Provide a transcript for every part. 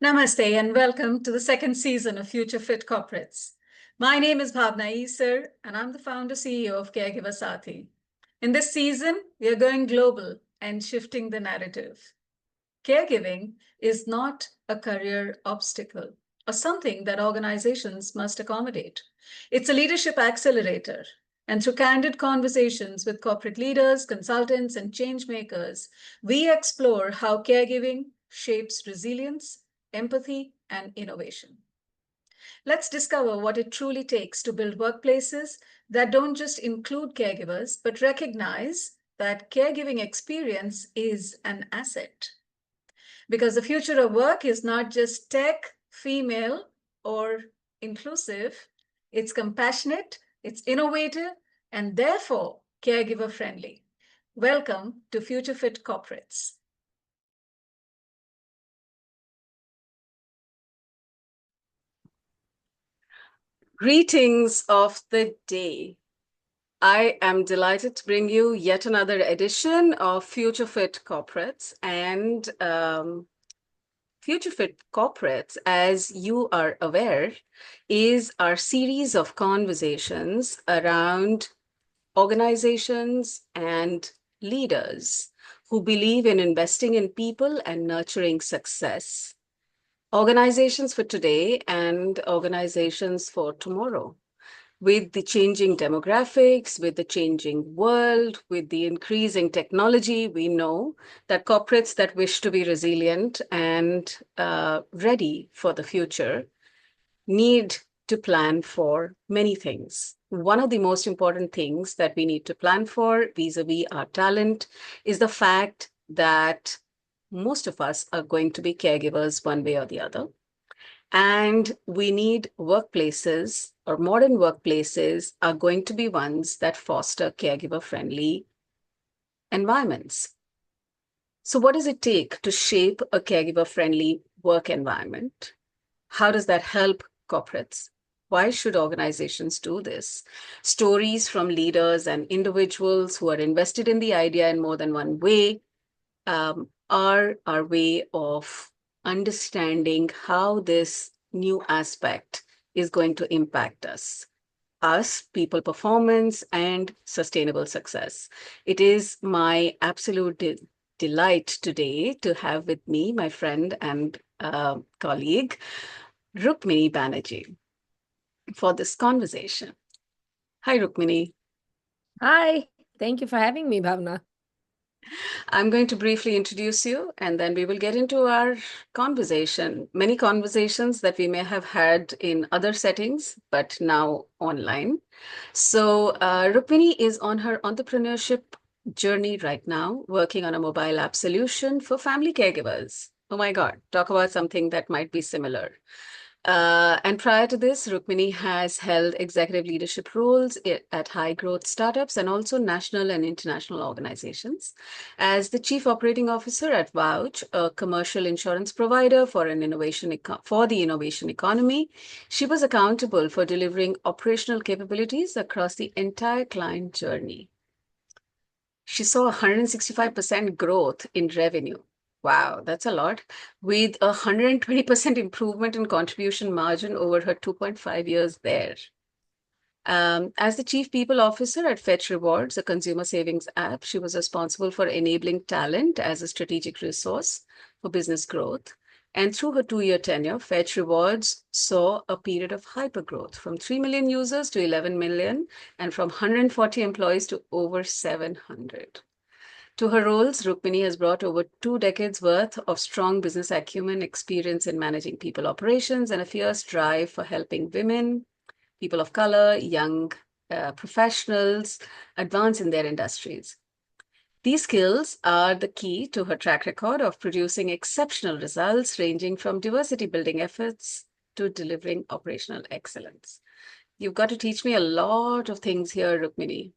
Namaste and welcome to the second season of Future Fit Corporates. My name is Bhavana Issar and I'm the founder CEO of Caregiver Saathi. In this season, we are going global and shifting the narrative. Caregiving is not a career obstacle or something that organizations must accommodate. It's a leadership accelerator. And through candid conversations with corporate leaders, consultants, and change makers, we explore how caregiving shapes resilience, empathy, and innovation. Let's discover what it truly takes to build workplaces that don't just include caregivers, but recognize that caregiving experience is an asset. Because the future of work is not just tech, female, or inclusive, it's compassionate, it's innovative, and therefore caregiver friendly. Welcome to Future Fit Corporates. Greetings of the day. I am delighted to bring you yet another edition of Future Fit Corporates. And Future Fit Corporates, as you are aware, is our series of conversations around organizations and leaders who believe in investing in people and nurturing success. Organizations for today and organizations for tomorrow. With the changing demographics, with the changing world, with the increasing technology, we know that corporates that wish to be resilient and ready for the future need to plan for many things. One of the most important things that we need to plan for vis-a-vis our talent is the fact that most of us are going to be caregivers one way or the other. And we need workplaces, or modern workplaces are going to be ones that foster caregiver-friendly environments. So what does it take to shape a caregiver-friendly work environment? How does that help corporates? Why should organizations do this? Stories from leaders and individuals who are invested in the idea in more than one way are our way of understanding how this new aspect is going to impact us, people performance, and sustainable success. It is my absolute delight today to have with me my friend and colleague, Rukmini Banerjee, for this conversation. Hi, Rukmini. Hi, thank you for having me, Bhavna. I'm going to briefly introduce you and then we will get into our conversation. Many conversations that we may have had in other settings, but now online. So Rukmini is on her entrepreneurship journey right now, working on a mobile app solution for family caregivers. Oh my God, talk about something that might be similar. And prior to this, Rukmini has held executive leadership roles at high growth startups and also national and international organizations. As the chief operating officer at Vouch, a commercial insurance provider for the innovation economy, she was accountable for delivering operational capabilities across the entire client journey. She saw 165% growth in revenue. Wow, that's a lot. With a 120% improvement in contribution margin over her 2.5 years there. As the chief people officer at Fetch Rewards, a consumer savings app, she was responsible for enabling talent as a strategic resource for business growth. And through her 2-year tenure, Fetch Rewards saw a period of hypergrowth from 3 million users to 11 million and from 140 employees to over 700. To her roles, Rukmini has brought over 2 decades worth of strong business acumen, experience in managing people operations, and a fierce drive for helping women, people of color, young professionals advance in their industries. These skills are the key to her track record of producing exceptional results, ranging from diversity building efforts to delivering operational excellence. You've got to teach me a lot of things here, Rukmini.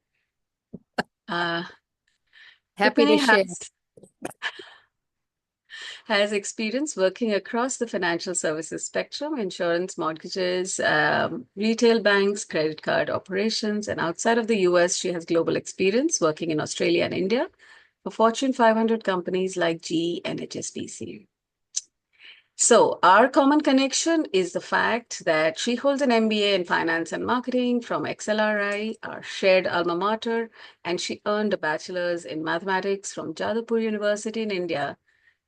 Happy to share. Has experience working across the financial services spectrum, insurance, mortgages, retail banks, credit card operations, and outside of the US, she has global experience working in Australia and India for Fortune 500 companies like GE and HSBC. So, our common connection is the fact that she holds an MBA in Finance and Marketing from XLRI, our shared alma mater, and she earned a bachelor's in mathematics from Jadavpur University in India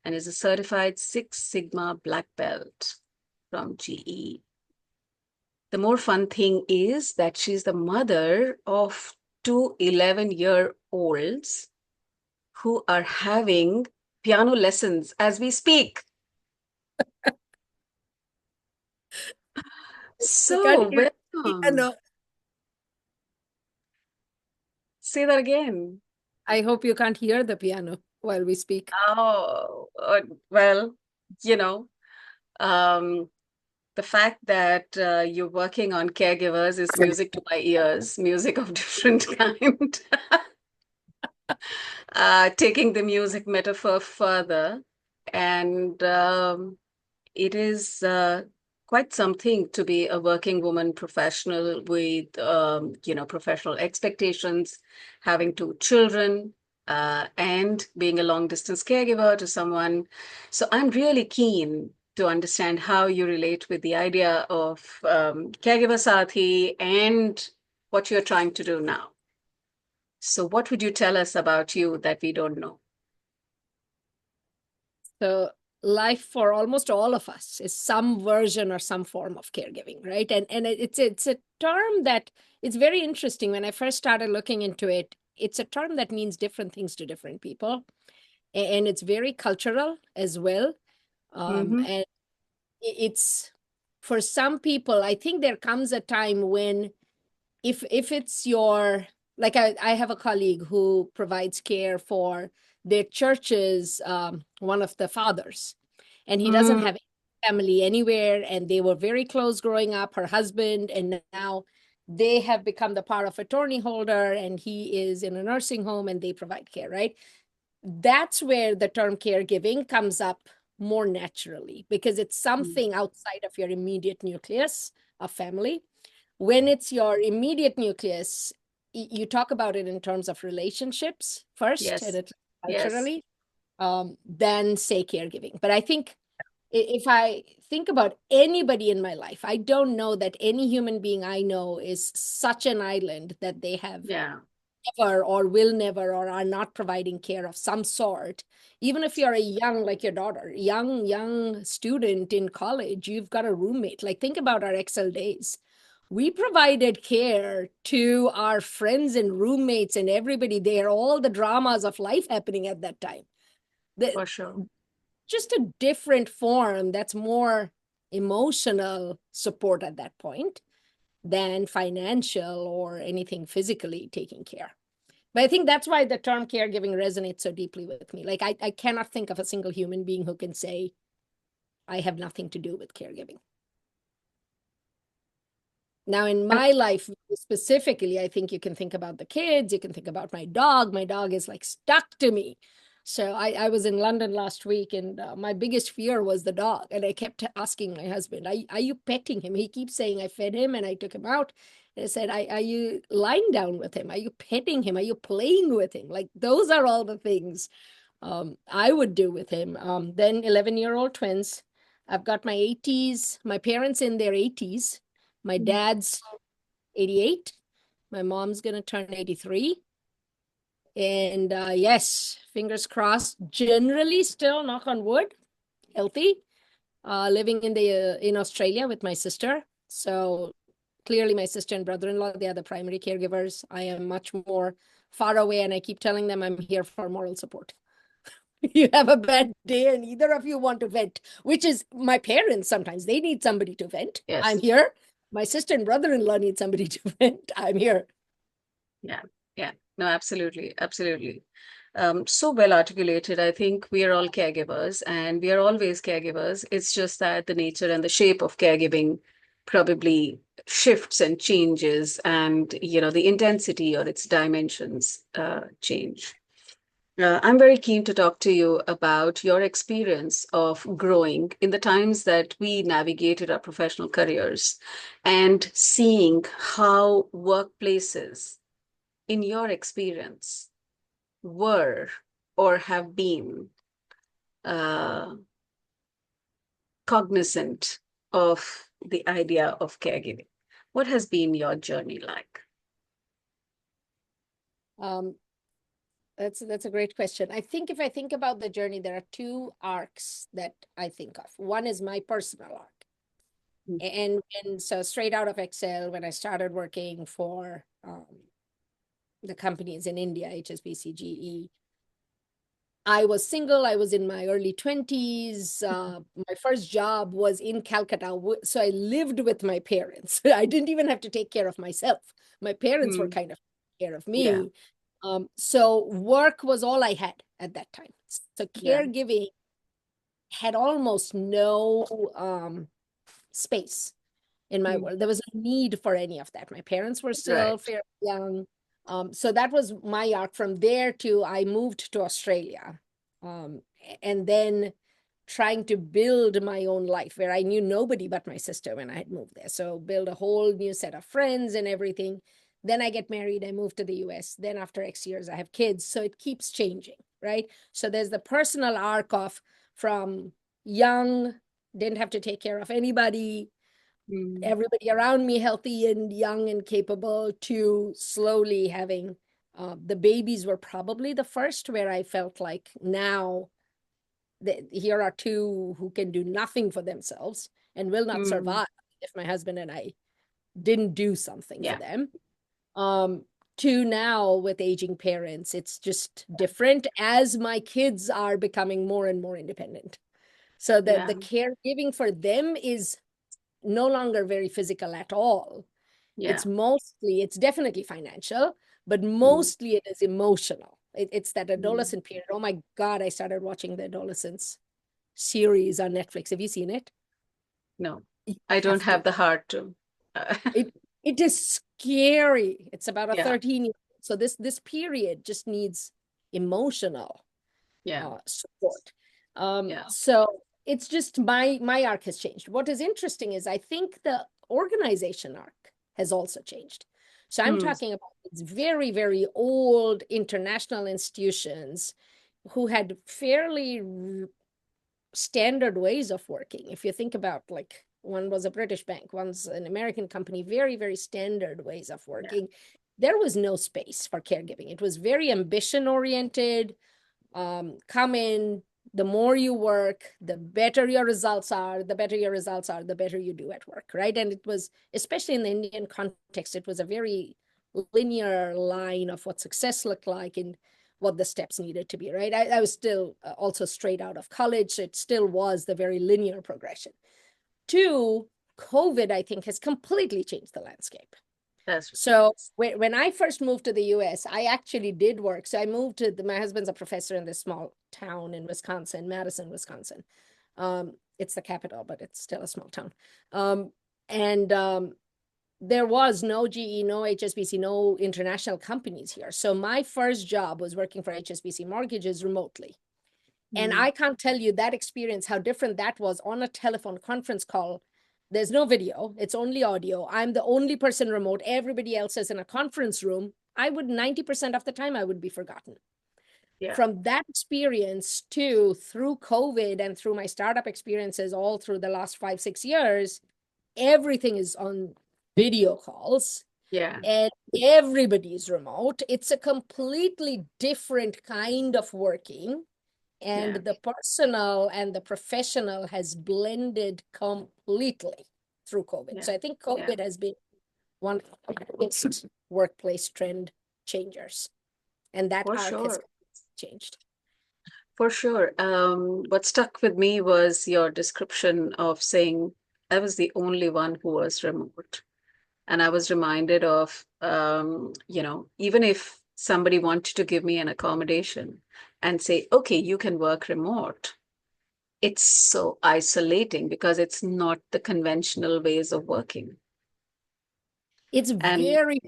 and is a certified Six Sigma Black Belt from GE. The more fun thing is that she's the mother of two 11-year-olds who are having piano lessons as we speak. You can't So, hear the welcome. piano. Say that again. I hope you can't hear the piano while we speak. Oh, well, you know, um, the fact that you're working on caregivers is music to my ears, music of different kind. Taking the music metaphor further, and it is quite something to be a working woman professional with, professional expectations, having two children, and being a long distance caregiver to someone. So I'm really keen to understand how you relate with the idea of Caregiver Saathi and what you're trying to do now. So what would you tell us about you that we don't know? So life for almost all of us is some version or some form of caregiving, right? And it's a term that it's very interesting. When I first started looking into it, it's a term that means different things to different people, and it's very cultural as well. Mm-hmm. And it's for some people, I think there comes a time when if it's your, like I have a colleague who provides care for their church's one of the fathers, and he doesn't Mm, have family anywhere, and they were very close growing up, her husband, and now they have become the power of attorney holder, and he is in a nursing home and they provide care, right? That's where the term caregiving comes up more naturally, because it's mm, something outside of your immediate nucleus of family. When it's your immediate nucleus, you talk about it in terms of relationships first, and yes, it's yes. culturally, then say caregiving. But I think if I think about anybody in my life, I don't know that any human being I know is such an island that they have Yeah, never or will never or are not providing care of some sort. Even if you're a young, like your daughter, young student in college, you've got a roommate. Like, think about our Excel days. We provided care to our friends and roommates and everybody there, all the dramas of life happening at that time. The, for sure. just a different form that's more emotional support at that point than financial or anything physically taking care. But I think that's why the term caregiving resonates so deeply with me. Like, I cannot think of a single human being who can say, I have nothing to do with caregiving. Now, in And my life specifically, I think you can think about the kids, you can think about my dog. My dog is like stuck to me. So I was in London last week, and my biggest fear was the dog. And I kept asking my husband, are you petting him? He keeps saying I fed him and I took him out. And I said, are you lying down with him? Are you petting him? Are you playing with him? Like, those are all the things I would do with him. Then 11-year-old twins. I've got my 80s, my parents in their 80s. My dad's 88. My mom's going to turn 83. And yes, fingers crossed, generally still, knock on wood, healthy, living in Australia with my sister. So clearly my sister and brother-in-law, they are the primary caregivers. I am much more far away, and I keep telling them I'm here for moral support. You have a bad day and either of you want to vent, which is my parents sometimes. They need somebody to vent. I'm yes, here. My sister and brother-in-law need somebody to vent. I'm here. yeah, yeah. No, absolutely, absolutely. So well articulated. I think we are all caregivers and we are always caregivers. It's just that the nature and the shape of caregiving probably shifts and changes, and the intensity or its dimensions change. I'm very keen to talk to you about your experience of growing in the times that we navigated our professional careers and seeing how workplaces, in your experience, were or have been uh, cognizant of the idea of caregiving? What has been your journey like? Um, that's a great question. I think if I think about the journey, there are two arcs that I think of. One is my personal arc. Mm. And so straight out of Excel, when I started working for the companies in India, HSBC, GE, I was single. I was in my early 20s. My first job was in Calcutta. So I lived with my parents. I didn't even have to take care of myself. My parents were Mm. kind of taking care of Yeah, me. So work was all I had at that time. So yeah, caregiving had almost no space in my mm. world. There was no need for any of that. My parents were still Right. fairly young. So that was my arc. From there to I moved to Australia. Um, and then trying to build my own life where I knew nobody but my sister when I had moved there. So build a whole new set of friends and everything. Then I get married, I move to the US. Then after X years, I have kids. So it keeps changing, right? So there's the personal arc of from young, didn't have to take care of anybody, Mm. everybody around me healthy and young and capable, to slowly having the babies were probably the first where I felt like now here are two who can do nothing for themselves and will not Mm. survive if my husband and I didn't do something for Yeah. them. Um, to now with aging parents, it's just different as my kids are becoming more and more independent. So the Yeah. caregiving for them is no longer very physical at all. Yeah. It's definitely financial, but Mm. mostly it is emotional. It's that Mm. adolescent period. Oh my God, I started watching the adolescence series on Netflix. Have you seen it? No, You I don't have to. have the heart to. It it is scary. It's about a Yeah. 13 year old. So this period just needs emotional Yeah. support. Yeah. So it's just my arc has changed. What is interesting is I think the organization arc has also changed. So I'm Mm. talking about these very, very old international institutions who had fairly standard ways of working. If you think about, like, one was a British bank, one's an American company, very, very standard ways of Yeah. working. There was no space for caregiving. It was very ambition oriented. Come in, the more you work, the better your results are, the better your results are, the better you do at work, right? And it was, especially in the Indian context, it was a very linear line of what success looked like and what the steps needed to be, right? I was still also straight out of college, so it still was the very linear progression. Two, COVID, I think, has completely changed the landscape. That's So when I first moved to the US, I actually did work. So I moved to my husband's a professor in this small town in Wisconsin, Madison, Wisconsin. It's the capital, but it's still a small town. And there was no GE, no HSBC, no international companies here. So my first job was working for HSBC Mortgages remotely. And mm. I can't tell you that experience, how different that was on a telephone conference call. There's no video, it's only audio. I'm the only person remote. Everybody else is in a conference room. I would 90% of the time I would be forgotten. Yeah. From that experience to through COVID and through my startup experiences all through the last 5, 6 years, everything is on video calls Yeah. and everybody's remote. It's a completely different kind of working, and Yeah. the personal and the professional has blended completely through COVID. Yeah. So I think Yeah. COVID has been one of the biggest workplace trend changers, and that For arc has sure. changed. For sure. What stuck with me was your description of saying I was the only one who was remote. And I was reminded of, even if somebody wanted to give me an accommodation and say, okay, you can work remote, it's so isolating because it's not the conventional ways of working. It's And very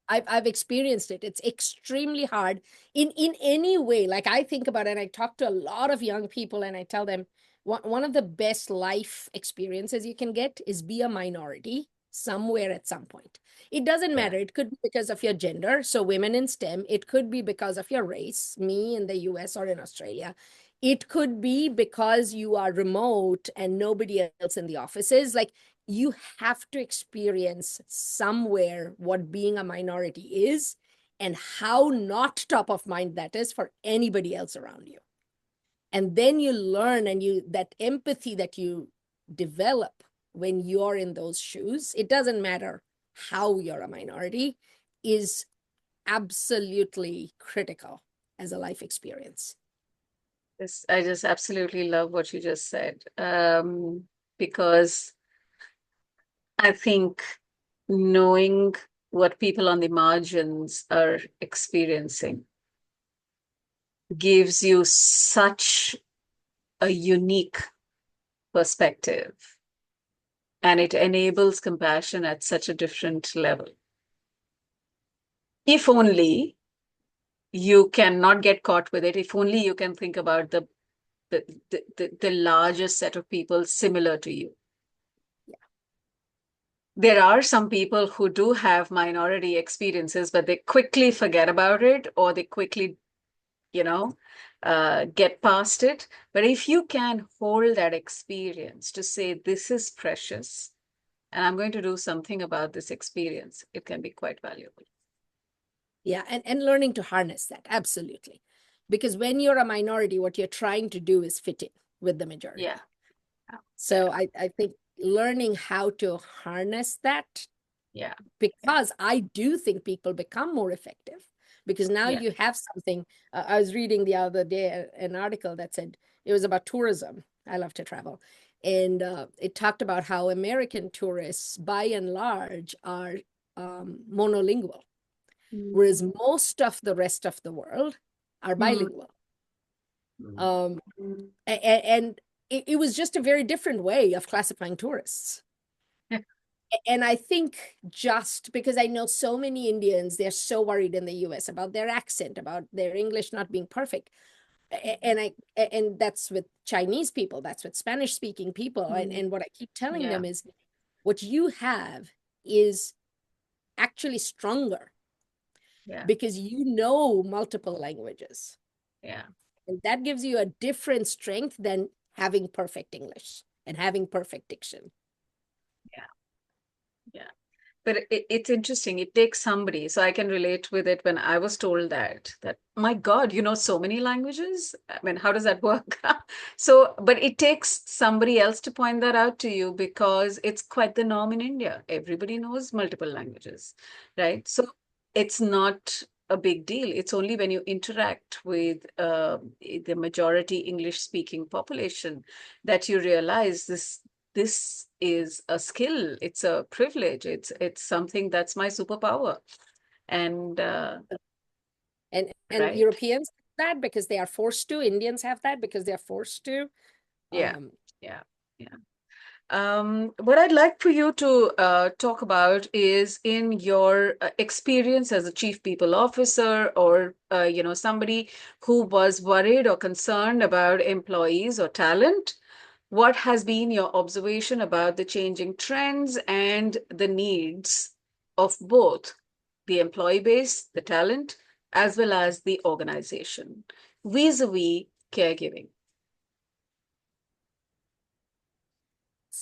I've experienced it. It's extremely hard in any way. Like, I think about it and I talk to a lot of young people and I tell them one of the best life experiences you can get is be a minority somewhere at some point. It doesn't yeah, matter. It could be because of your gender, so women in STEM. It could be because of your race, me in the US or in Australia. It could be because you are remote and nobody else in the office is. Like, you have to experience somewhere what being a minority is and how not top of mind that is for anybody else around you. And then you learn, and that empathy that you develop when you're in those shoes, it doesn't matter how you're a minority, is absolutely critical as a life experience. This, I just absolutely love what you just said, because I think knowing what people on the margins are experiencing gives you such a unique perspective, and it enables compassion at such a different level. If only you cannot get caught with it, if only you can think about the largest set of people similar to you. There are some people who do have minority experiences, but they quickly forget about it, or they quickly, you know, get past it. But if you can hold that experience to say, this is precious, and I'm going to do something about this experience, it can be quite valuable. Yeah, and learning to harness that, absolutely. Because when you're a minority, what you're trying to do is fit in with the majority. Yeah. So I think learning how to harness that, Yeah. because I do think people become more effective, because now Yeah. you have something. I was reading the other day an article that said, it was about tourism. I love to travel. And it talked about how American tourists, by and large, are monolingual, whereas most of the rest of the world are Mm. bilingual. And it was just a very different way of classifying tourists. Yeah. And I think, just because I know so many Indians, they're so worried in the US about their accent, about their English not being perfect. And that's with Chinese people, that's with Spanish speaking people. And what I keep telling Yeah. them is, what you have is actually stronger Yeah. because you know multiple languages. Yeah. And that gives you a different strength than having perfect English and having perfect diction. Yeah. Yeah. But it's interesting. It takes somebody, so I can relate with it when I was told that my God, you know so many languages. I mean, how does that work? So, but it takes somebody else to point that out to you, because it's quite the norm in India. Everybody knows multiple languages, right? So it's not a big deal. It's only when you interact with the majority English speaking population that you realize this is a skill, it's a privilege, it's something that's my superpower. And And right. Europeans have that because they are forced to. Indians have that because they're forced to. Yeah. Um, Yeah. Yeah. What I'd like for you to talk about is, in your experience as a chief people officer, or somebody who was worried or concerned about employees or talent, what has been your observation about the changing trends and the needs of both the employee base, the talent, as well as the organization vis-a-vis caregiving?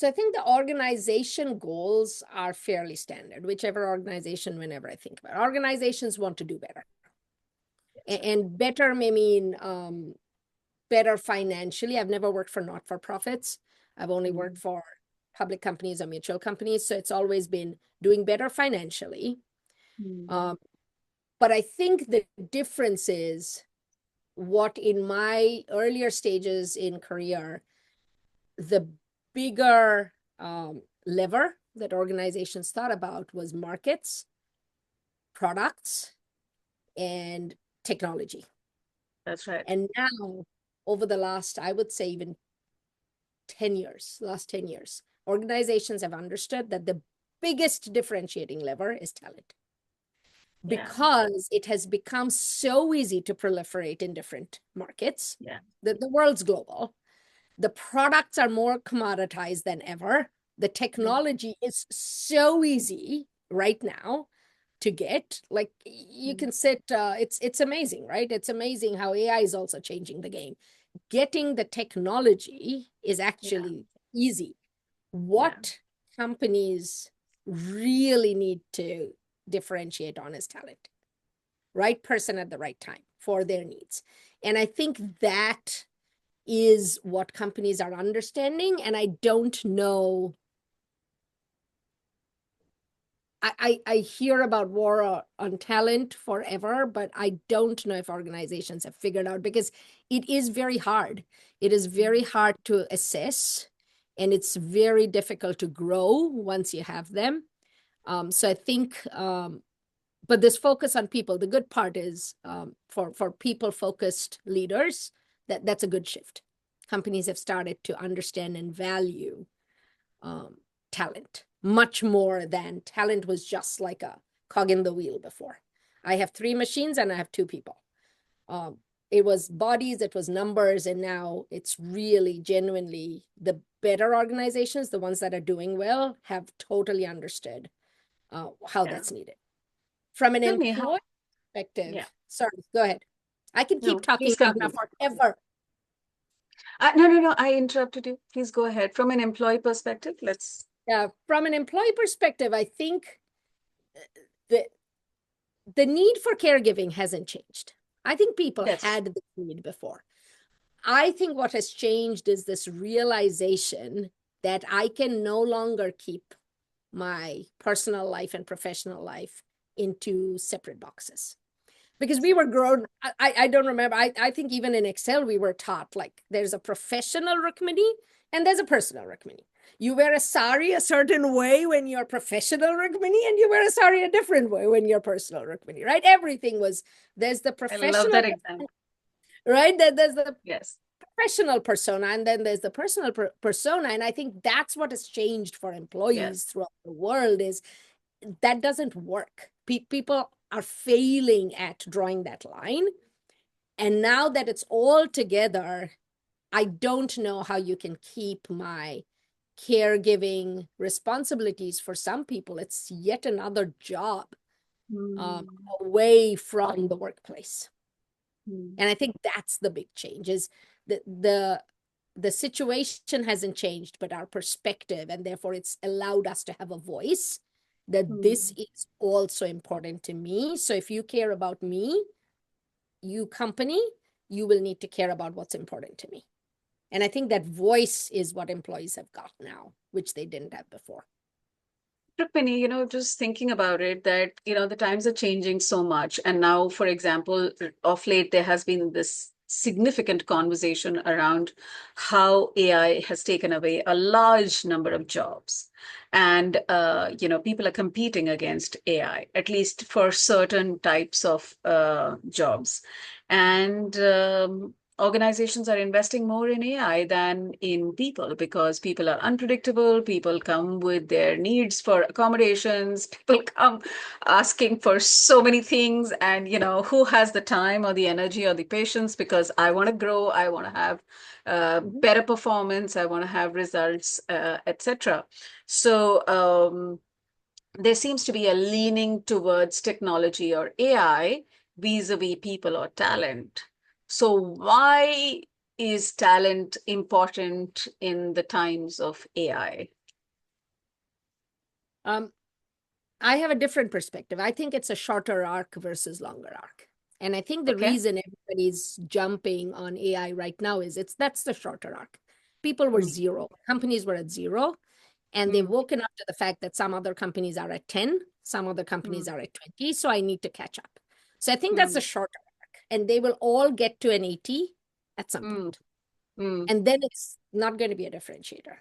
so I think the organization goals are fairly standard, whichever organization, whenever I think about it. Organizations want to do better. And better may mean better financially. I've never worked for not-for-profits. I've only worked for public companies or mutual companies. So it's always been doing better financially. Mm. But I think the difference is, what in my earlier stages in career, the bigger lever that organizations thought about was markets, products, and technology. That's right. And now, over the last, I would say even 10 years, last 10 years, organizations have understood that the biggest differentiating lever is talent, Yeah. because it has become so easy to proliferate in different markets. Yeah. The world's global. The products are more commoditized than ever. The technology is so easy right now to get. Like, you can sit, it's amazing, right? It's amazing how AI is also changing the game. getting the technology is Yeah. actually easy. Yeah. What companies really need to differentiate on is talent, right person at the right time for their needs. And I think that is what companies are understanding. And I don't know. I hear about war on talent forever, but I don't know if organizations have figured out, because it is very hard. It is very hard to assess, and it's very difficult to grow once you have them. So I think, but this focus on people, the good part is, for people focused leaders, that's a good shift. Companies have started to understand and value um, talent much more than talent was just like a cog in the wheel before. I have 3 machines and I have 2 people. Um, it was bodies, it was numbers, and now it's really genuinely the better organizations, the ones that are doing well, have totally understood how Yeah. that's needed. From an Tell me how. employee Yeah. perspective, sorry, go ahead. I can keep No, talking please about now continue. forever. No, no, no. I interrupted you. Please go ahead. From an employee perspective, let's. From an employee perspective, I think the the need for caregiving hasn't changed. I think people Yes. had the need before. I think what has changed is this realization that I can no longer keep my personal life and professional life into separate boxes. Because we were grown, I don't remember. I think even in Excel, we were taught like there's a professional Rukmini and there's a personal Rukmini. You wear a sari a certain way when you're professional Rukmini, and you wear a sari a different way when you're personal Rukmini, right? Everything was, there's the I love professional, that example. right? There's the Yes. professional persona, and then there's the personal persona. And I think that's what has changed for employees Yes. throughout the world, is that doesn't work. People are failing at drawing that line. And now that it's all together, I don't know how you can keep my caregiving responsibilities. For some people, it's yet another job um, Mm. away from the workplace. Mm. And I think that's the big change, is the situation hasn't changed, but our perspective, and therefore it's allowed us to have a voice that this Mm. is also important to me. So if you care about me, you company, you will need to care about what's important to me. And I think that voice is what employees have got now, which they didn't have before. Rukmini, just thinking about it, that, the times are changing so much. And now, for example, of late, there has been this significant conversation around how AI has taken away a large number of jobs. And, people are competing against AI, at least for certain types of jobs. And organizations are investing more in AI than in people, because people are unpredictable. People come with their needs for accommodations. People come asking for so many things. And, who has the time or the energy or the patience? Because I want to grow, I want to have Mhm. better performance, I want to have results, etc. So, there seems to be a leaning towards technology or AI vis-a-vis people or talent. So why is talent important in the times of AI? Um, I have a different perspective. I think it's a shorter arc versus longer arc. And I think the Okay. reason everybody's jumping on AI right now is that's the shorter arc. People were Mm, 0, companies were at 0, and they've mm, woken up to the fact that some other companies are at 10, some other companies mm, are at 20. So I need to catch up. So I think that's the mm, shorter arc. And they will all get to an 80 at some mm, point. mm, And then it's not going to be a differentiator.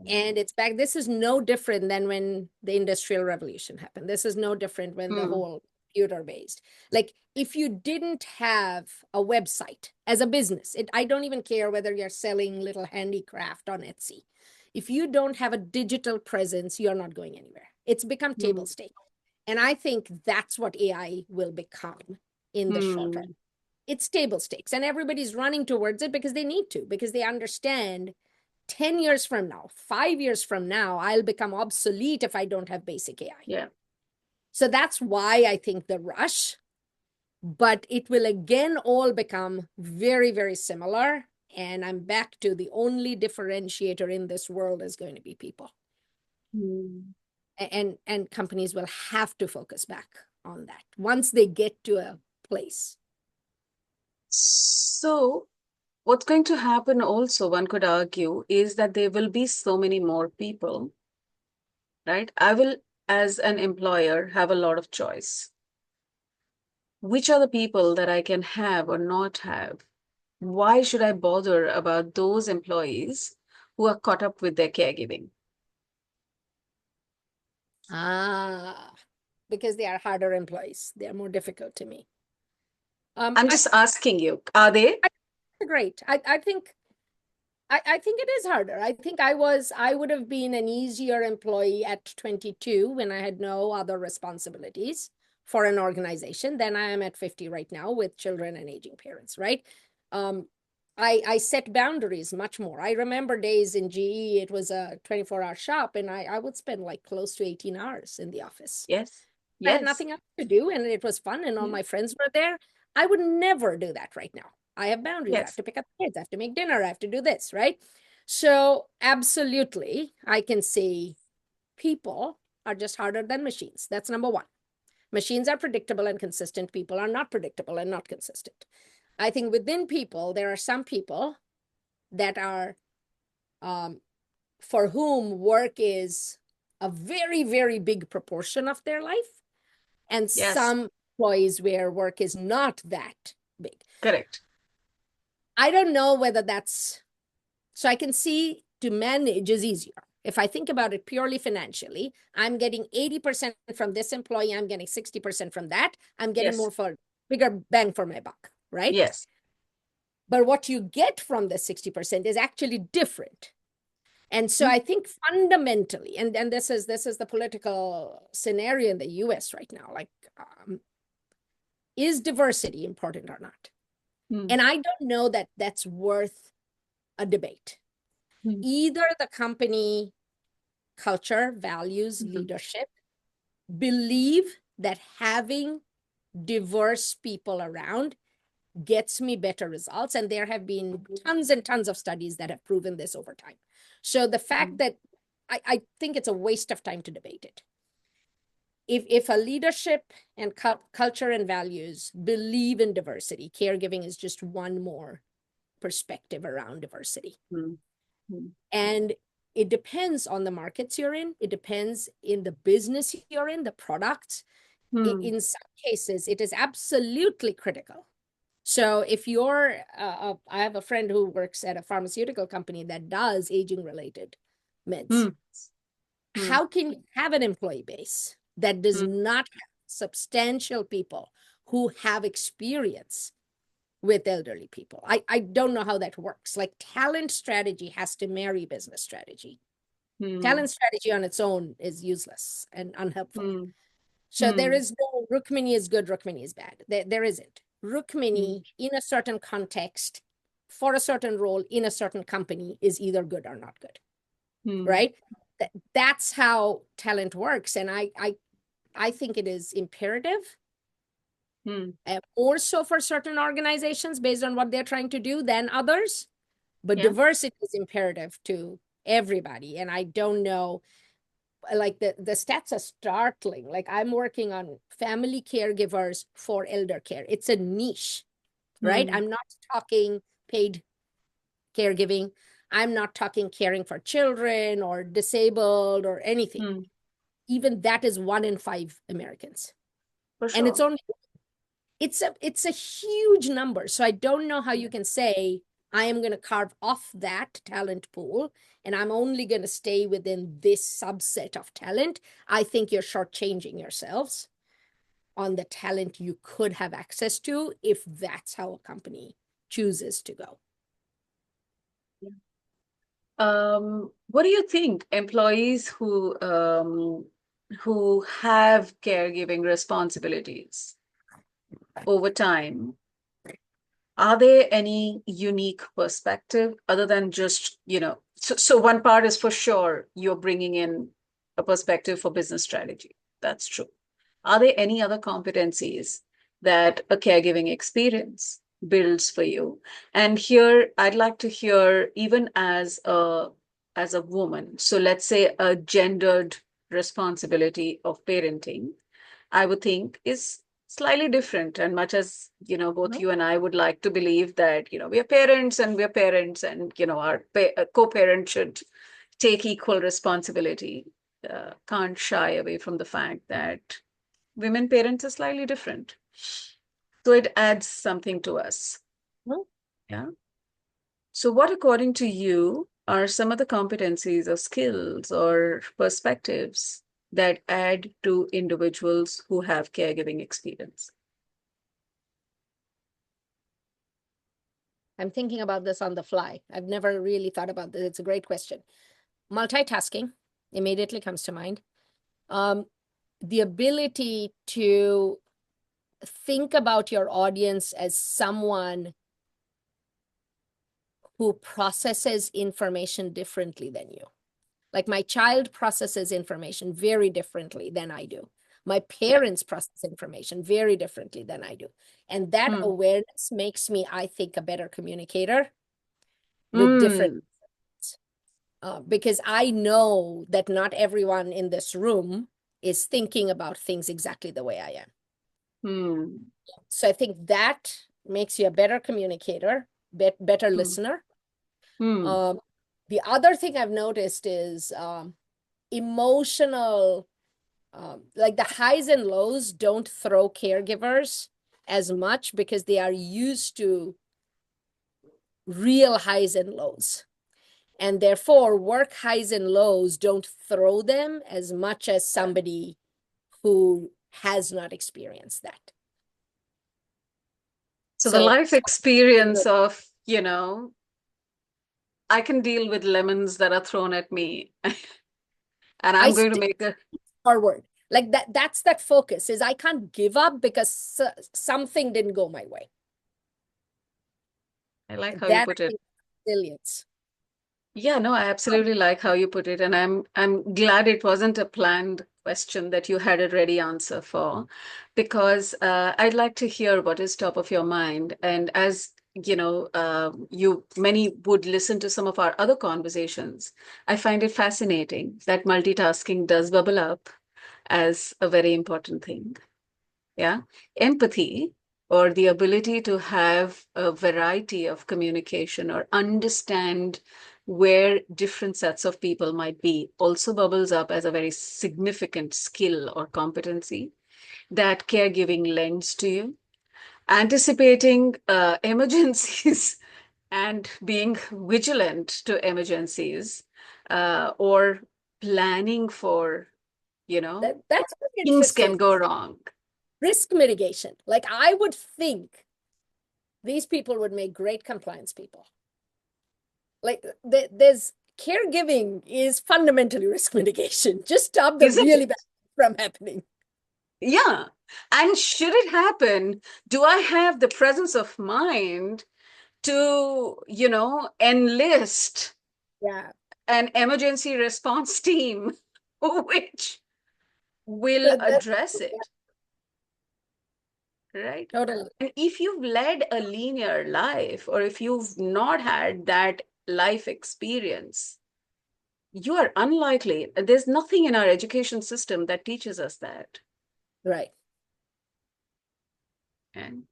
And it's back. This is no different than when the Industrial Revolution happened. This is no different when the mm, whole computer based. Like if you didn't have a website as a business, I don't even care whether you're selling little handicraft on Etsy. If you don't have a digital presence, you're not going anywhere. It's become table mm, stakes. And I think that's what AI will become in the short run. mm, It's table stakes, and everybody's running towards it because they need to, because they understand 10 years from now, 5 years from now, I'll become obsolete if I don't have basic AI. yeah. So that's why I think the rush. but it will again all become very, very similar. And I'm back to the only differentiator in this world is going to be people. And companies will have to focus back on that once they get to a place. So what's going to happen also, one could argue, is that there will be so many more people, right? I will, as an employer, have a lot of choice. Which are the people that I can have or not have? Why should I bother about those employees who are caught up with their caregiving? Because they are harder employees. They are more difficult to me. I'm just asking you, are they? Great. I think it is harder. I think I would have been an easier employee at 22 when I had no other responsibilities for an organization than I am at 50 right now with children and aging parents, right? I set boundaries much more. I remember days in GE, it was a 24-hour shop, and I would spend like close to 18 hours in the office. Yes. I had Yes. nothing else to do, and it was fun, and all my friends were there. I would never do that right now. I have boundaries. I have Yes. to pick up the kids. I have to make dinner. I have to do this, right? So absolutely, I can see people are just harder than machines. That's number one. Machines are predictable and consistent. People are not predictable and not consistent. I think within people, there are some people that are, for whom work is a very, very big proportion of their life, and Yes. some employees where work is not that big. Correct. I don't know whether that's, so I can see to manage is easier. If I think about it purely financially, I'm getting 80% from this employee, I'm getting 60% from that. I'm getting Yes. more for bigger bang for my buck, right? Yes. But what you get from the 60% is actually different. And so I think fundamentally, and this is the political scenario in the US right now, like, is diversity important or not? And I don't know that that's worth a debate. Either the company culture, values, leadership, believe that having diverse people around gets me better results. And there have been tons and tons of studies that have proven this over time. So the fact that I think it's a waste of time to debate it. If a leadership and culture and values believe in diversity, caregiving is just one more perspective around diversity. And it depends on the markets you're in. It depends in the business you're in, the product. In some cases, it is absolutely critical. So if you're, I have a friend who works at a pharmaceutical company that does aging-related meds. How can you have an employee base that does not have substantial people who have experience with elderly people? I don't know how that works. Like, talent strategy has to marry business strategy. Talent strategy on its own is useless and unhelpful. So there is no Rukmini is good, Rukmini is bad. There isn't. Rukmini in a certain context, for a certain role in a certain company, is either good or not good, right? That's how talent works. And I think it is imperative, more so for certain organizations based on what they're trying to do than others. But diversity is imperative to everybody. And I don't know, like the stats are startling. Like, I'm working on family caregivers for elder care. It's a niche, right? I'm not talking paid caregiving. I'm not talking caring for children or disabled or anything. Even that is 1 in 5 Americans. For sure. And it's only, it's a huge number. So I don't know how you can say, I am going to carve off that talent pool and I'm only going to stay within this subset of talent. I think you're shortchanging yourselves on the talent you could have access to if that's how a company chooses to go. What do you think employees who have caregiving responsibilities over time, are there any unique perspective other than just, so one part is for sure you're bringing in a perspective for business strategy. That's true. Are there any other competencies that a caregiving experience builds for you. And here I'd like to hear, even as a woman, so let's say a gendered responsibility of parenting, I would think is slightly different. And much as, both Mhm. you and I would like to believe that, we are parents and we're parents and, our co-parent should take equal responsibility, can't shy away from the fact that women parents are slightly different. So it adds something to us. Mhm. Yeah. So what, according to you, are some of the competencies or skills or perspectives that add to individuals who have caregiving experience? I'm thinking about this on the fly. I've never really thought about this. It's a great question. Multitasking immediately comes to mind. Um, the ability to think about your audience as someone who processes information differently than you. Like my child processes information very differently than I do. My Yeah. parents process information very differently than I do. And that Hmm. awareness makes me, I think, a better communicator with different, Mm. because I know that not everyone in this room is thinking about things exactly the way I am. Hmm. So I think that makes you a better communicator, better Hmm. listener. Hmm. Um, the other thing I've noticed is emotional, like the highs and lows don't throw caregivers as much because they are used to real highs and lows. And therefore, work highs and lows don't throw them as much as somebody who has not experienced that. So the So life experience of, I can deal with lemons that are thrown at me, and I I'm going to still make a, forward. Like that's that focus is I can't give up because something didn't go my way. I like how you That put I it. think resilience. Yeah, no, I absolutely like how you put it, and I'm glad it wasn't a planned question that you had a ready answer for, because I'd like to hear what is top of your mind. And as you many would listen to some of our other conversations, I find it fascinating that multitasking does bubble up as a very important thing. Yeah. Empathy, or the ability to have a variety of communication or understand where different sets of people might be, also bubbles up as a very significant skill or competency that caregiving lends to you. Anticipating emergencies and being vigilant to emergencies, or planning for, you know, That's where it things fits can in. go wrong. Risk mitigation. Like I would think these people would make great compliance people. Like there's caregiving is fundamentally risk mitigation. Just stop the Isn't really it? bad from happening. Yeah. And should it happen, do I have the presence of mind to, enlist Yeah. an emergency response team which will That address it, right? totally And if you've led a linear life, or if you've not had that life experience, you are unlikely. There's nothing in our education system that teaches us that. right. And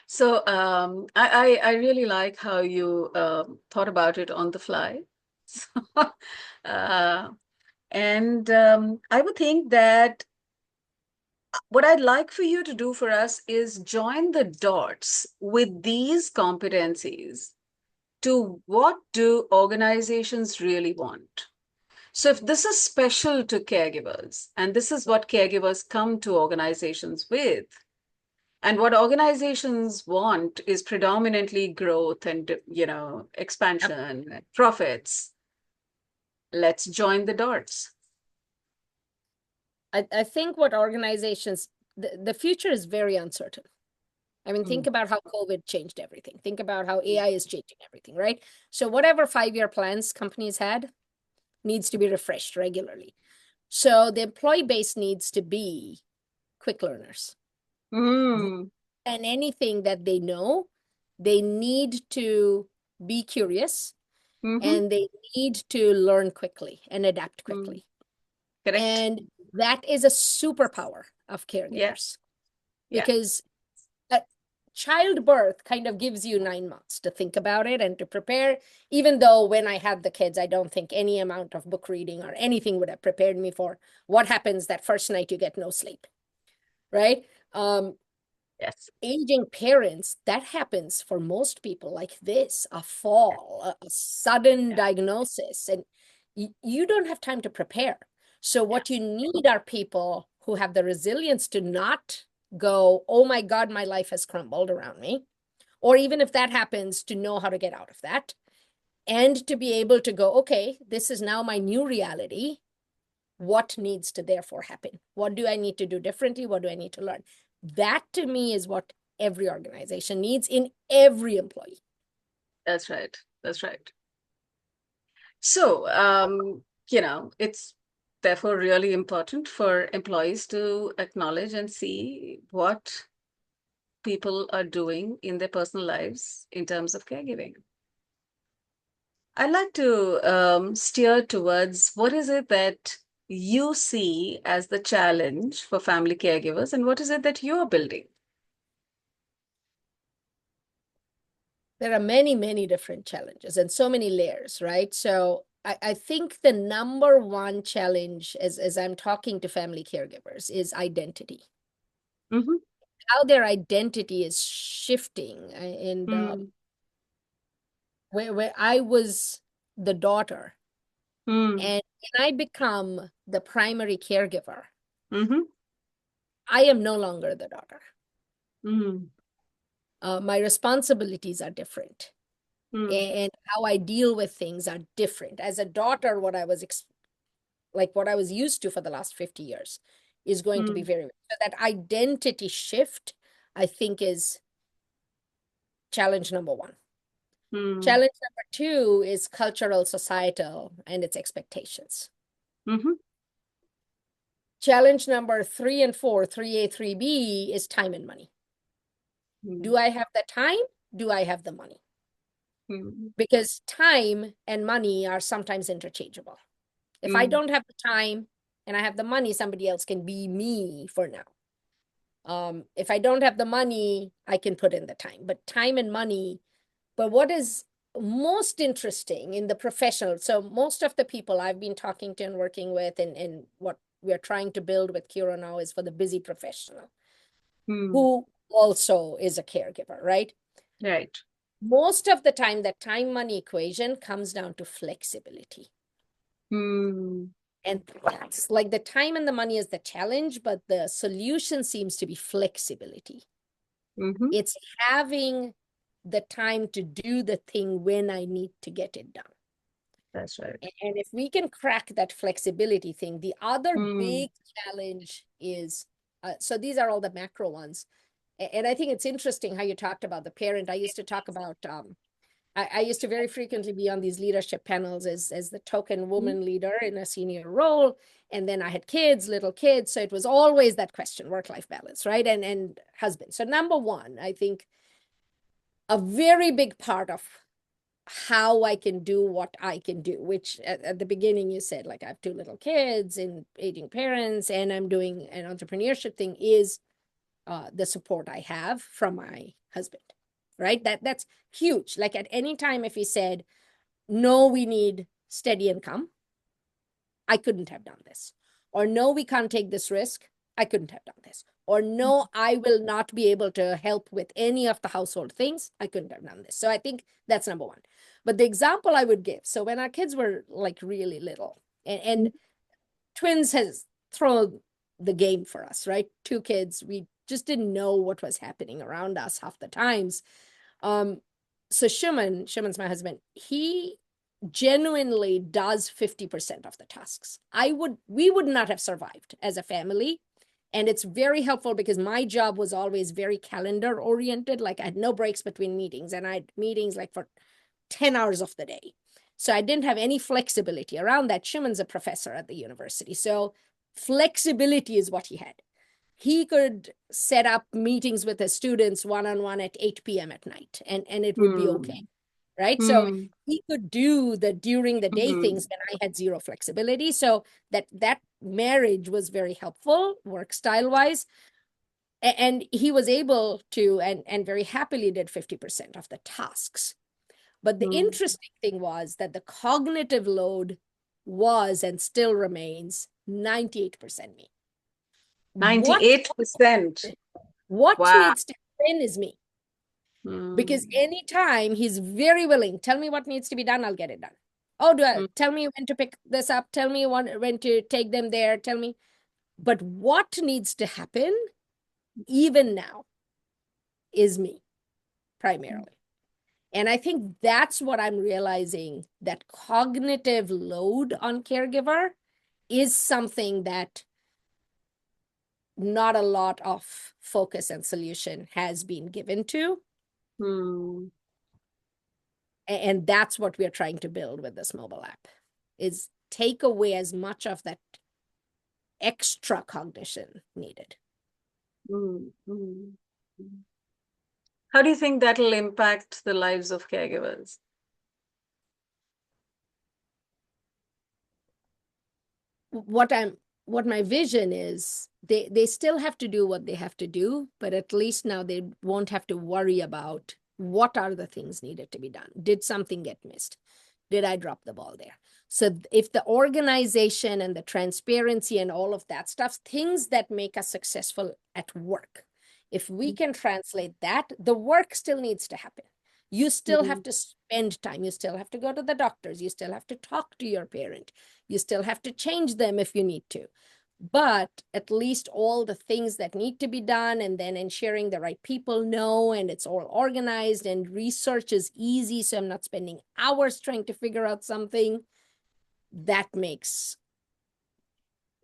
so I really like how you thought about it on the fly. So, uh, and I would think that what I'd like for you to do for us is join the dots with these competencies to what do organizations really want. So if this is special to caregivers, and this is what caregivers come to organizations with, and what organizations want is predominantly growth and, Yep. expansion, and profits. Let's join the dots. I think what organizations, the future is very uncertain. I mean, Mm. think about how COVID changed everything. Think about how AI is changing everything, right? So whatever 5-year plans companies had needs to be refreshed regularly. So the employee base needs to be quick learners. Mm. And anything that they know, they need to be curious Mm-hmm. and they need to learn quickly and adapt Mm. quickly. Correct. And that is a superpower of Yeah. caregivers Yeah. because childbirth kind of gives you 9 months to think about it and to prepare. Even though when I had the kids, I don't think any amount of book reading or anything would have prepared me for what happens that first night you get no sleep, right? Yes. Aging parents, that happens for most people like this, a fall, a sudden Yeah. diagnosis, and you don't have time to prepare. So Yeah. what you need are people who have the resilience to not go, oh my God, my life has crumbled around me. Or even if that happens, to know how to get out of that and to be able to go, okay, this is now my new reality. What needs to therefore happen? What do I need to do differently? What do I need to learn? That to me is what every organization needs in every employee. That's right. That's right. So, it's therefore really important for employees to acknowledge and see what people are doing in their personal lives in terms of caregiving. I'd like to steer towards what is it that you see as the challenge for family caregivers, and what is it that you're building? There are many, many different challenges and so many layers, right? So I think the number one challenge as I'm talking to family caregivers is identity, Mm-hmm. how their identity is shifting. And Mm. where I was the daughter, Mm. and when I become the primary caregiver, Mm-hmm. I am no longer the daughter. Mm. My responsibilities are different, Mm. and how I deal with things are different. As a daughter, what I was like what I was used to for the last 50 years is going to be Mm. very, so that identity shift, I think, is challenge number one. Mm. Challenge number two is cultural, societal, and its expectations. Mm-hmm. Challenge number three and four, 3A, 3B, is time and money. Mm. Do I have the time? Do I have the money? Mm. Because time and money are sometimes interchangeable. If I Mm. don't have the time and I have the money, somebody else can be me for now. If I don't have the money, I can put in the time, but time and money. But what is most interesting in the professional, so most of the people I've been talking to and working with, and what we're trying to build with Kira now is for the busy professional Mm. who also is a caregiver, right? Right. Most of the time, that time money equation comes down to flexibility. Mm. And that's like the time and the money is the challenge, but the solution seems to be flexibility. Mm-hmm. It's having the time to do the thing when I need to get it done. That's right. And if we can crack that flexibility thing, the other Mm. big challenge is, so these are all the macro ones. And I think it's interesting how you talked about the parent. I used to talk about, I used to very frequently be on these leadership panels as the token Mm. woman leader in a senior role. And then I had kids, little kids. So it was always that question, work-life balance, right? And husband. So number one, I think a very big part of how I can do what I can do, which at the beginning you said, like I have two little kids and aging parents, and I'm doing an entrepreneurship thing, is the support I have from my husband, right? That's huge. Like at any time, if he said, no, we need steady income, I couldn't have done this. Or no, we can't take this risk, I couldn't have done this. Or no, I will not be able to help with any of the household things, I couldn't have done this. So I think that's number one. But the example I would give, so when our kids were like really little, and twins has thrown the game for us, right? Two kids, we just didn't know what was happening around us half the times. Um, so Shuman's my husband, he genuinely does 50% of the tasks. We would not have survived as a family. And it's very helpful because my job was always very calendar oriented. Like I had no breaks between meetings, and I had meetings like for 10 hours of the day. So I didn't have any flexibility around that. Shuman's a professor at the university. So flexibility is what he had. he could set up meetings with his students one-on-one at 8 p.m. at night, and it would be okay, Hmm. right? So Hmm. he could do the during the day Hmm. things when I had zero flexibility. So that marriage was very helpful work style wise. And he was able to and very happily did 50% of the tasks. But the Hmm. interesting thing was that the cognitive load was and still remains 98% me. What 98%. what Wow. needs to happen is me. Because Hmm. anytime he's very willing, tell me what needs to be done, I'll get it done. Oh, Hmm. tell me when to pick this up, tell me when to take them there, tell me. But what needs to happen, even now, is me primarily. And I think that's what I'm realizing, that cognitive load on caregiver is something that not a lot of focus and solution has been given to. Hmm. And that's what we're trying to build with this mobile app, is take away as much of that extra cognition needed. Hmm. Hmm. How do you think that'll impact the lives of caregivers? What my vision is, they still have to do what they have to do, but at least now they won't have to worry about what are the things needed to be done. Did something get missed? Did I drop the ball there? So if the organization and the transparency and all of that stuff, things that make us successful at work, if we can translate that, the work still needs to happen. You still Hmm. have to spend time. You still have to go to the doctors. You still have to talk to your parent. You still have to change them if you need to. But at least all the things that need to be done, and then ensuring the right people know, and it's all organized, and research is easy. So I'm not spending hours trying to figure out something. That makes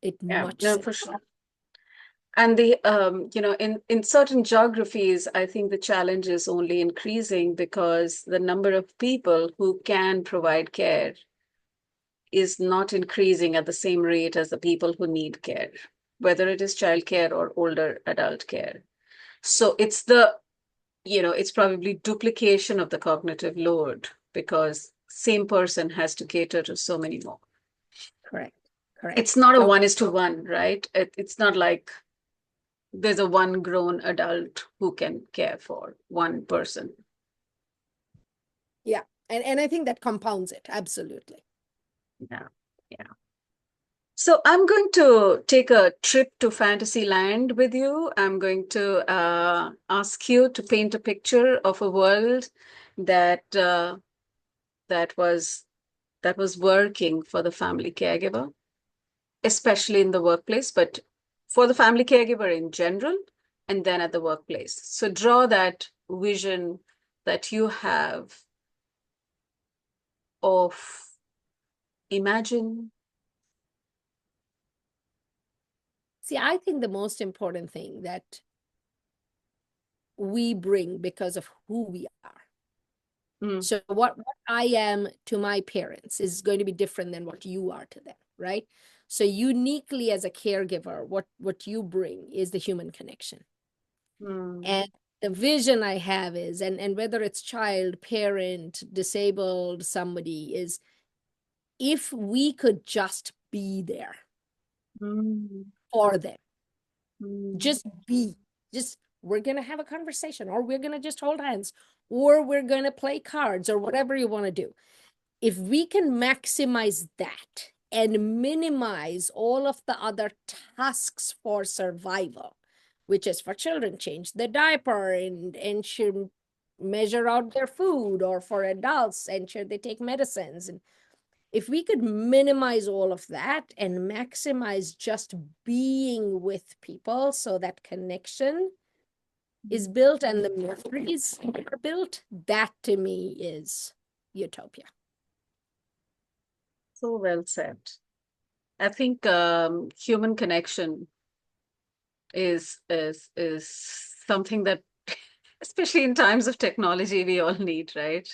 it Yeah, much no, simpler. for sure. And in certain geographies, I think the challenge is only increasing because the number of people who can provide care is not increasing at the same rate as the people who need care, whether it is child care or older adult care. So it's probably duplication of the cognitive load because same person has to cater to so many more. Correct. It's Correct. not a So 1:1, right? It's not like there's a one grown adult who can care for one person. yeah. And I think that compounds it. Absolutely. Yeah. Yeah. So I'm going to take a trip to Fantasyland with you. I'm going to ask you to paint a picture of a world that that was that was working for the family caregiver, especially in the workplace, but for the family caregiver in general, and then at the workplace. So draw that vision that you have of imagine. See, I think the most important thing that we bring because of who we are. Mm, So what I am to my parents is going to be different than what you are to them, right? So uniquely as a caregiver, what you bring is the human connection. mm, And the vision I have is, and whether it's child, parent, disabled, somebody, is if we could just be there mm, for them, mm, just be, just we're going to have a conversation, or we're going to just hold hands, or we're going to play cards, or whatever you want to do. If we can maximize that and minimize all of the other tasks for survival, which is for children, change the diaper and should measure out their food, or for adults, ensure they take medicines. And if we could minimize all of that and maximize just being with people, so that connection is built and the memories are built, that to me is utopia. so well said. I think human connection is something that, especially in times of technology, we all need, right?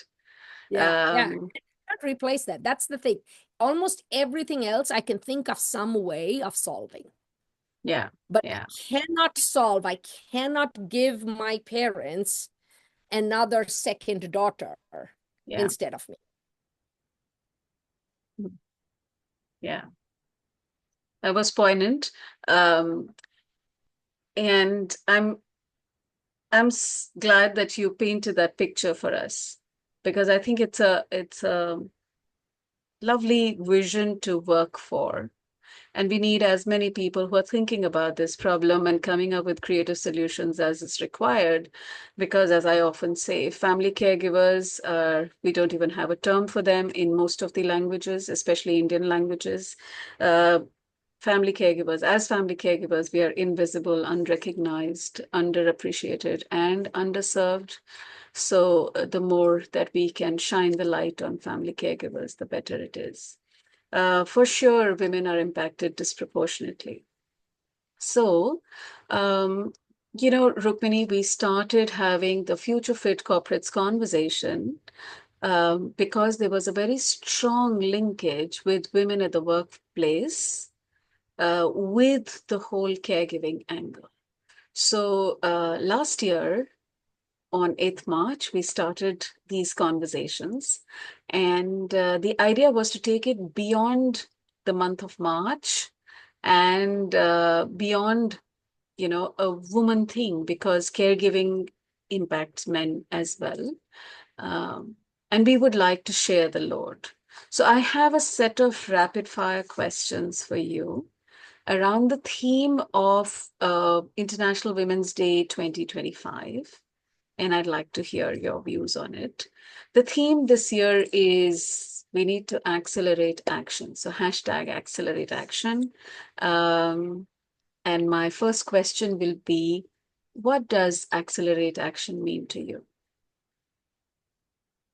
Yeah, yeah. Um, Can't replace that. That's the thing. Almost everything else, I can think of some way of solving. Yeah. But Yeah. I cannot give my parents another second daughter Yeah. instead of me. Yeah. That was poignant. Um, and glad that you painted that picture for us, because I think it's a lovely vision to work for. And we need as many people who are thinking about this problem and coming up with creative solutions as is required. Because, as I often say, family caregivers, we don't even have a term for them in most of the languages, especially Indian languages. Uh, as family caregivers, we are invisible, unrecognized, underappreciated, and underserved. So, the more that we can shine the light on family caregivers, the better it is. For sure, women are impacted disproportionately. So, um, Rukmini, we started having the Future Fit Corporates conversation because there was a very strong linkage with women at the workplace with the whole caregiving angle. So, last year, on 8th March, we started these conversations. And the idea was to take it beyond the month of March and beyond, a woman thing, because caregiving impacts men as well. Um, and we would like to share the load. So I have a set of rapid fire questions for you around the theme of International Women's Day 2025, and I'd like to hear your views on it. The theme this year is we need to accelerate action. So hashtag accelerate action. Um, and my first question will be, what does accelerate action mean to you?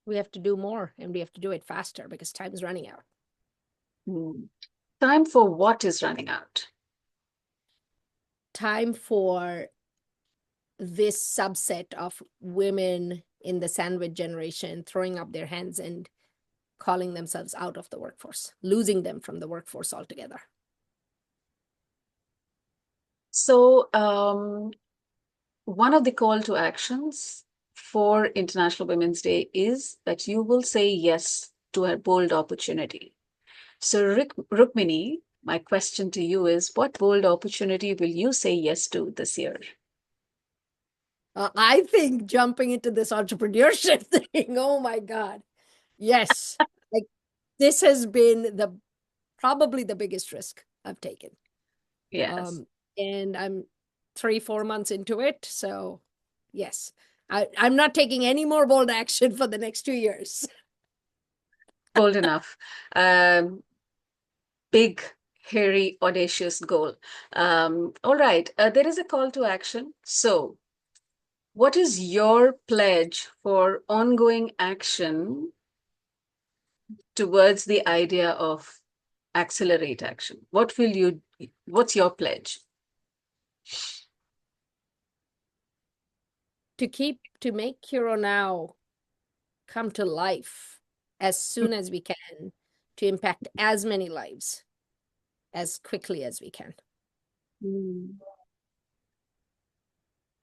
We have to do more and we have to do it faster because time is running out. Hmm. Time for what is running out? Time for this subset of women in the sandwich generation throwing up their hands and calling themselves out of the workforce, losing them from the workforce altogether. So, one of the call to actions for International Women's Day is that you will say yes to a bold opportunity. So, Rukmini, my question to you is, what bold opportunity will you say yes to this year? I think jumping into this entrepreneurship thing, oh my God. Yes. Like this has been probably the biggest risk I've taken. Yes, And I'm 3-4 months into it. So yes, I'm not taking any more bold action for the next 2 years. bold enough. Big, hairy, audacious goal. All right, there is a call to action. So, what is your pledge for ongoing action towards the idea of accelerate action? What's your pledge? To make Hero Now come to life as soon as we can, to impact as many lives as quickly as we can. Mm.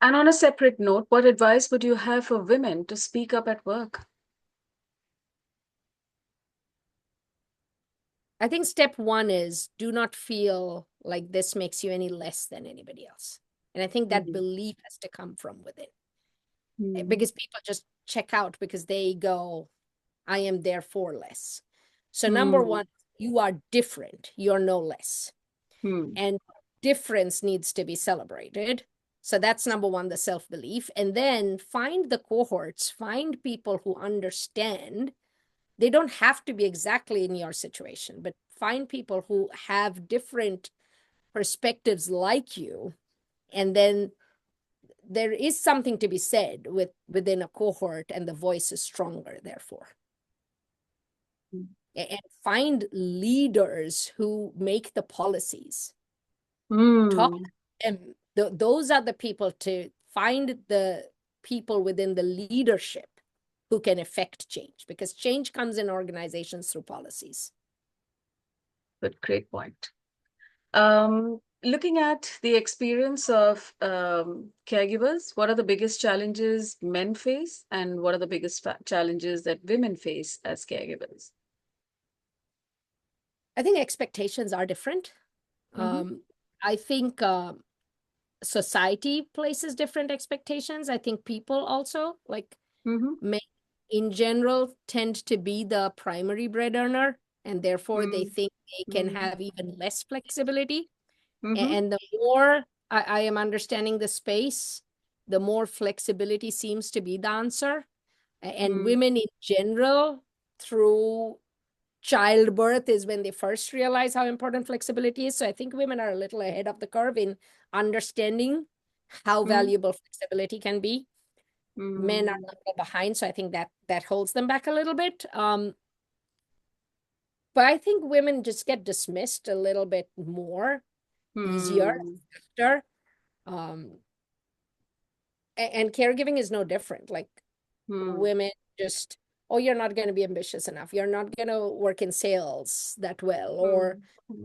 And on a separate note, what advice would you have for women to speak up at work? I think step one is do not feel like this makes you any less than anybody else. And I think that Mhm. belief has to come from within. Mm. Because people just check out because they go, I am therefore less. So number Mm. one, you are different. You're no less. Mm. And difference needs to be celebrated. So that's number one, the self-belief. And then find the cohorts, find people who understand. They don't have to be exactly in your situation, but find people who have different perspectives like you. And then there is something to be said within a cohort, and the voice is stronger, therefore. And find leaders who make the policies. Talk Mm. to them. Those are the people to find the people within the leadership who can affect change, because change comes in organizations through policies. Good, great point. Um, Looking at the experience of caregivers, what are the biggest challenges men face, and what are the biggest challenges that women face as caregivers? I think expectations are different. Mm-hmm. I think society places different expectations. I think people also, like Mm-hmm. men in general, tend to be the primary bread earner, and therefore they think they can Mm-hmm. have even less flexibility. Mm-hmm. And the more I am understanding the space, the more flexibility seems to be the answer. And women in general, through childbirth, is when they first realize how important flexibility is. So I think women are a little ahead of the curve in understanding how Mm-hmm. valuable flexibility can be. Men are Mm-hmm. a little behind, so I think that holds them back a little bit. But I think women just get dismissed a little bit more easier after. Um, and caregiving is no different. Like Mm-hmm. women just, oh, you're not going to be ambitious enough. You're not going to work in sales that well. Or,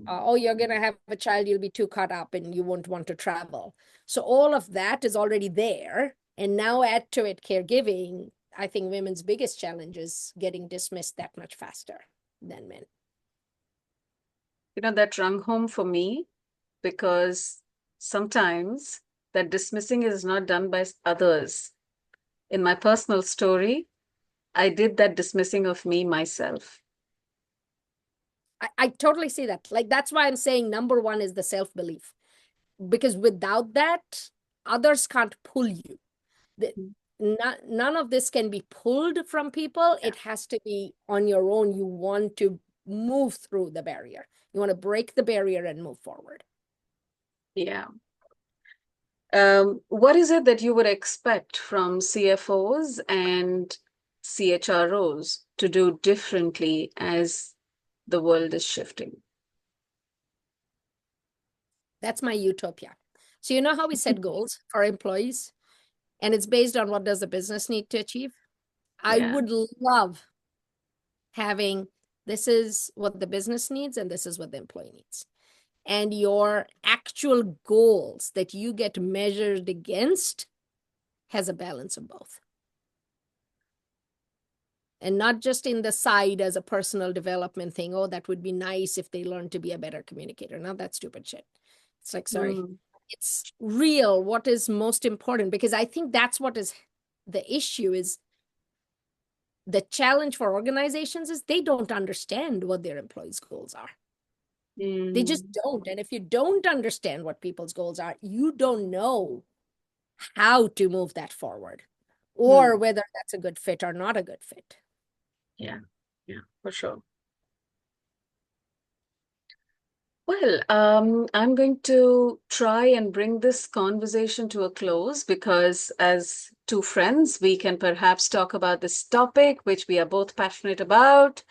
oh, you're going to have a child, you'll be too caught up and you won't want to travel. So all of that is already there. And now add to it caregiving. I think women's biggest challenge is getting dismissed that much faster than men. That rung home for me because sometimes that dismissing is not done by others. In my personal story, I did that dismissing of me myself. I totally see that. Like, that's why I'm saying number one is the self-belief. Because without that, others can't pull you. The, none of this can be pulled from people. Yeah. It has to be on your own. You want to move through the barrier. You want to break the barrier and move forward. Yeah. What is it that you would expect from CFOs and CHROs to do differently as the world is shifting? That's my utopia. So you know how we set goals for employees, and it's based on what does the business need to achieve? I Yeah. would love having this is what the business needs and this is what the employee needs. And your actual goals that you get measured against has a balance of both. And not just in the side as a personal development thing. Oh, that would be nice if they learn to be a better communicator. Not that stupid shit. It's like, sorry, Mm, it's real. What is most important? Because I think that's what is the issue is the challenge for organizations is they don't understand what their employees' goals are. They just mm, don't. And if you don't understand what people's goals are, you don't know how to move that forward or mm. whether that's a good fit or not a good fit. Yeah, yeah, for sure. Well, I'm going to try and bring this conversation to a close because, as two friends, we can perhaps talk about this topic, which we are both passionate about,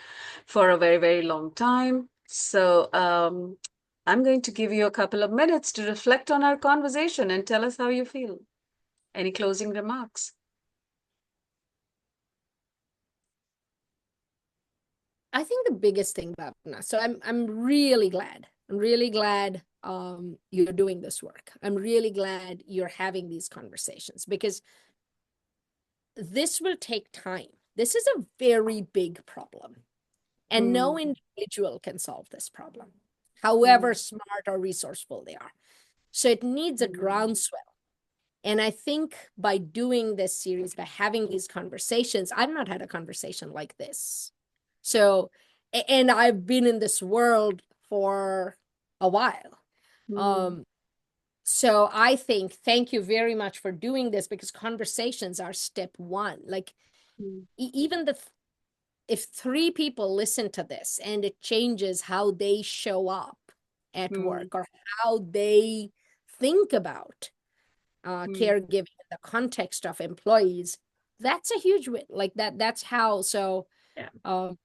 for a very, very long time. So, I'm going to give you a couple of minutes to reflect on our conversation and tell us how you feel. Any closing remarks? I think the biggest thing, Bhavana, so I'm really glad. I'm really glad you're doing this work. I'm really glad you're having these conversations because this will take time. This is a very big problem, and no Mm, individual can solve this problem, mm, however smart or resourceful they are. So it needs a mm, groundswell. And I think by doing this series, by having these conversations, I've not had a conversation like this. So, and I've been in this world for a while. mm, Um, so I think thank you very much for doing this because conversations are step one. Like mm, even if three people listen to this and it changes how they show up at mm, work or how they think about mm. caregiving in the context of employees, that's a huge win. Like that's how. So Yeah. um,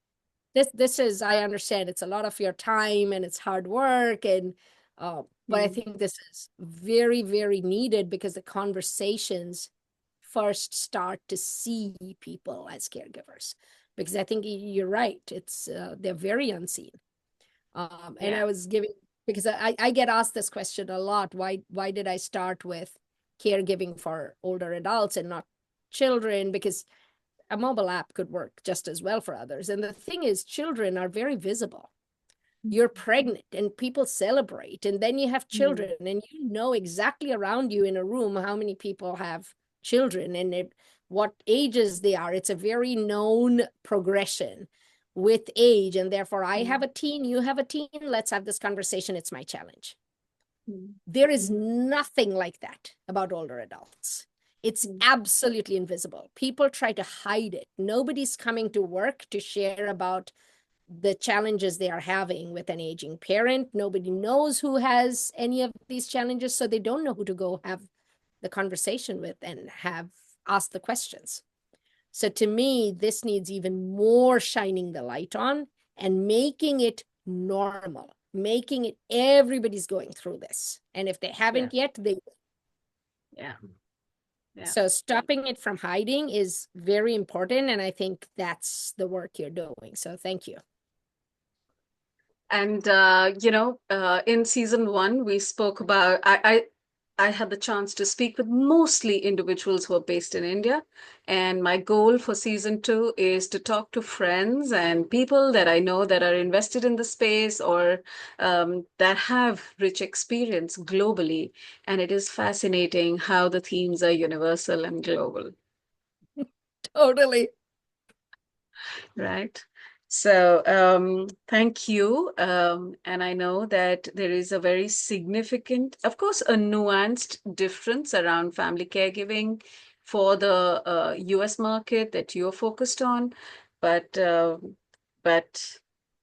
this is, I understand it's a lot of your time and it's hard work and but I Mm, think this is very, very needed because the conversations first start to see people as caregivers. Because I think you're right, it's they're very unseen. And yeah. I was giving because I get asked this question a lot. Why did I start with caregiving for older adults and not children? Because a mobile app could work just as well for others. And the thing is, children are very visible. You're pregnant and people celebrate, and then you have children, and you know exactly around you in a room how many people have children and what ages they are. It's a very known progression with age, and therefore I have a teen, you have a teen, let's have this conversation. It's my challenge. There is nothing like that about older adults. It's absolutely invisible. People try to hide it. Nobody's coming to work to share about the challenges they are having with an aging parent. Nobody knows who has any of these challenges, so they don't know who to go have the conversation with and have asked the questions. So to me, this needs even more shining the light on and making it normal, making it everybody's going through this. And if they haven't yet, they will. Yeah. Yeah. So stopping it from hiding is very important. And I think that's the work you're doing. So thank you. And in season 1, we spoke about I had the chance to speak with mostly individuals who are based in India. And my goal for season 2 is to talk to friends and people that I know that are invested in the space or that have rich experience globally. And it is fascinating how the themes are universal and global. Totally. Right. So thank you. And I know that there is a very significant, of course, a nuanced difference around family caregiving for the US market that you're focused on. But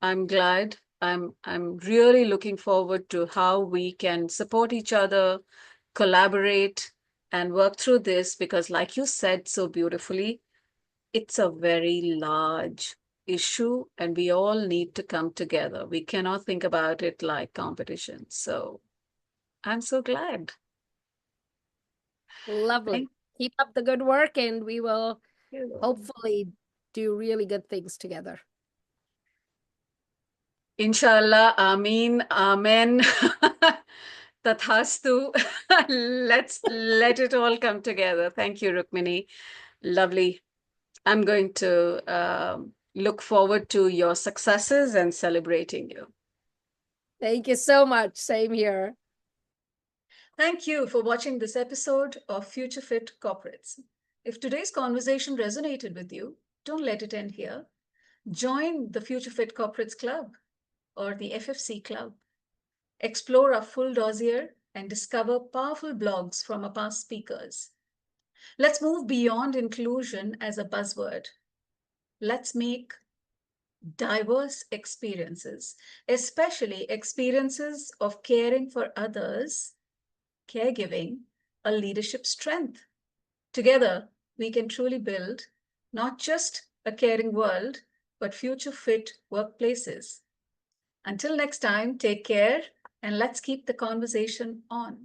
I'm glad. I'm really looking forward to how we can support each other, collaborate, and work through this because, like you said so beautifully, it's a very large issue and we all need to come together. We cannot think about it like competition. So I'm so glad. Lovely. Thank Keep up the good work, and we will you. hopefully do really good things together. Inshallah, Ameen, Amen. Tathastu. Let's let it all come together. Thank you, Rukmini. Lovely. I'm going to look forward to your successes and celebrating you. Thank you so much. Same here. Thank you for watching this episode of Future Fit Corporates. If today's conversation resonated with you, don't let it end here. Join the Future Fit Corporates Club or the FFC Club. Explore our full dossier and discover powerful blogs from our past speakers. Let's move beyond inclusion as a buzzword. Let's make diverse experiences, especially experiences of caring for others, caregiving, a leadership strength. Together, we can truly build not just a caring world, but future fit workplaces. Until next time, take care and let's keep the conversation on.